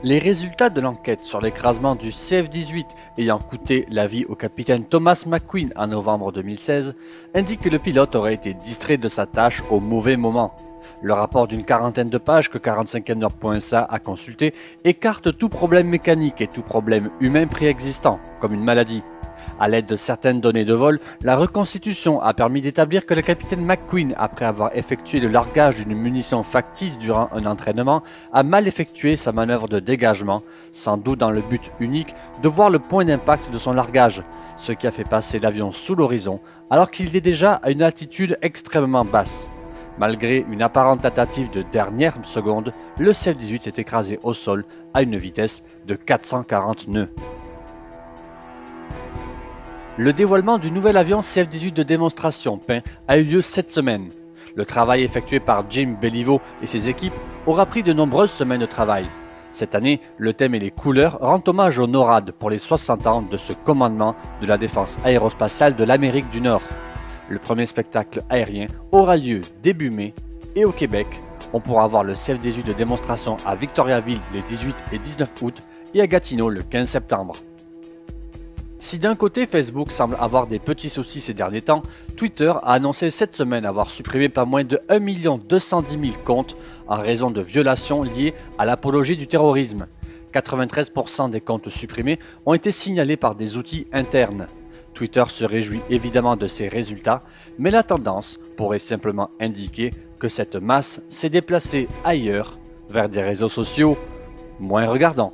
Les résultats de l'enquête sur l'écrasement du CF-18 ayant coûté la vie au capitaine Thomas McQueen en novembre 2016 indiquent que le pilote aurait été distrait de sa tâche au mauvais moment. Le rapport d'une quarantaine de pages que 45ers.sa a consulté écarte tout problème mécanique et tout problème humain préexistant, comme une maladie. À l'aide de certaines données de vol, la reconstitution a permis d'établir que le capitaine McQueen, après avoir effectué le largage d'une munition factice durant un entraînement, a mal effectué sa manœuvre de dégagement, sans doute dans le but unique de voir le point d'impact de son largage, ce qui a fait passer l'avion sous l'horizon alors qu'il était déjà à une altitude extrêmement basse. Malgré une apparente tentative de dernière seconde, le CF-18 s'est écrasé au sol à une vitesse de 440 nœuds. Le dévoilement du nouvel avion CF-18 de démonstration peint a eu lieu cette semaine. Le travail effectué par Jim Belliveau et ses équipes aura pris de nombreuses semaines de travail. Cette année, le thème et les couleurs rendent hommage au NORAD pour les 60 ans de ce commandement de la défense aérospatiale de l'Amérique du Nord. Le premier spectacle aérien aura lieu début mai et au Québec, on pourra voir le CF-18 de démonstration à Victoriaville les 18 et 19 août et à Gatineau le 15 septembre. Si d'un côté Facebook semble avoir des petits soucis ces derniers temps, Twitter a annoncé cette semaine avoir supprimé pas moins de 1 210 000 comptes en raison de violations liées à l'apologie du terrorisme. 93% des comptes supprimés ont été signalés par des outils internes. Twitter se réjouit évidemment de ces résultats, mais la tendance pourrait simplement indiquer que cette masse s'est déplacée ailleurs, vers des réseaux sociaux moins regardants.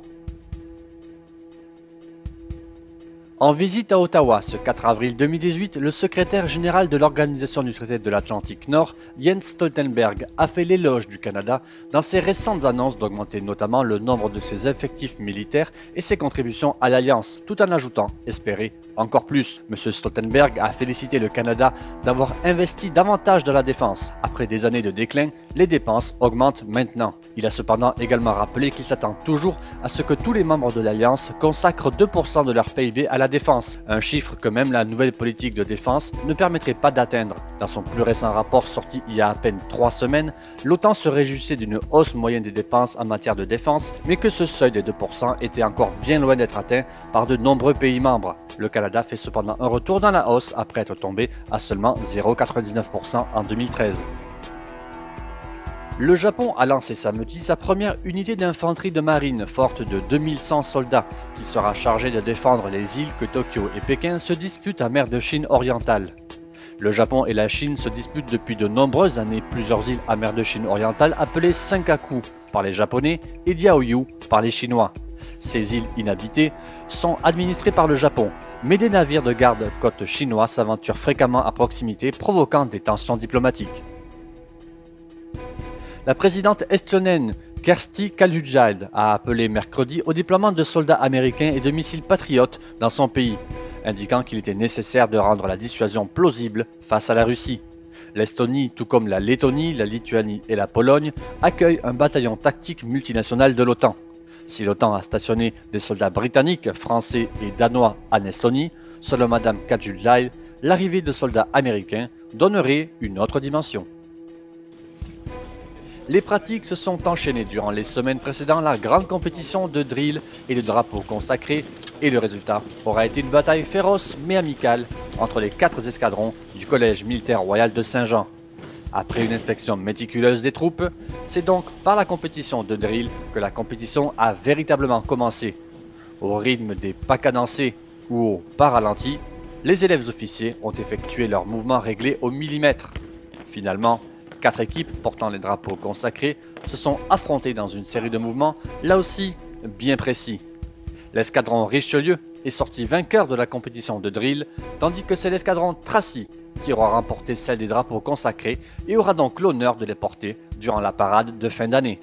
En visite à Ottawa ce 4 avril 2018, le secrétaire général de l'Organisation du traité de l'Atlantique Nord, Jens Stoltenberg, a fait l'éloge du Canada dans ses récentes annonces d'augmenter notamment le nombre de ses effectifs militaires et ses contributions à l'Alliance, tout en ajoutant « espérer encore plus ». M. Stoltenberg a félicité le Canada d'avoir investi davantage dans la défense. Après des années de déclin, les dépenses augmentent maintenant. Il a cependant également rappelé qu'il s'attend toujours à ce que tous les membres de l'Alliance consacrent 2% de leur PIB à la défense, un chiffre que même la nouvelle politique de défense ne permettrait pas d'atteindre. Dans son plus récent rapport sorti il y a à peine 3 semaines, l'OTAN se réjouissait d'une hausse moyenne des dépenses en matière de défense, mais que ce seuil des 2% était encore bien loin d'être atteint par de nombreux pays membres. Le Canada fait cependant un retour dans la hausse après être tombé à seulement 0,99% en 2013. Le Japon a lancé samedi sa première unité d'infanterie de marine forte de 2100 soldats qui sera chargée de défendre les îles que Tokyo et Pékin se disputent en mer de Chine orientale. Le Japon et la Chine se disputent depuis de nombreuses années plusieurs îles en mer de Chine orientale appelées Senkaku par les Japonais et Diaoyu par les Chinois. Ces îles inhabitées sont administrées par le Japon, mais des navires de garde-côte chinois s'aventurent fréquemment à proximité, provoquant des tensions diplomatiques. La présidente estonienne Kersti Kaljulaid a appelé mercredi au déploiement de soldats américains et de missiles patriotes dans son pays, indiquant qu'il était nécessaire de rendre la dissuasion plausible face à la Russie. L'Estonie, tout comme la Lettonie, la Lituanie et la Pologne, accueillent un bataillon tactique multinational de l'OTAN. Si l'OTAN a stationné des soldats britanniques, français et danois en Estonie, selon Mme Kaljulaid, l'arrivée de soldats américains donnerait une autre dimension. Les pratiques se sont enchaînées durant les semaines précédant la grande compétition de drill et de drapeaux consacrés, et le résultat aura été une bataille féroce mais amicale entre les 4 escadrons du Collège militaire royal de Saint-Jean. Après une inspection méticuleuse des troupes, c'est donc par la compétition de drill que la compétition a véritablement commencé. Au rythme des pas cadencés ou au pas ralenti, les élèves officiers ont effectué leurs mouvements réglés au millimètre. Finalement, 4 équipes portant les drapeaux consacrés se sont affrontées dans une série de mouvements, là aussi bien précis. L'escadron Richelieu est sorti vainqueur de la compétition de drill, tandis que c'est l'escadron Tracy qui aura remporté celle des drapeaux consacrés et aura donc l'honneur de les porter durant la parade de fin d'année.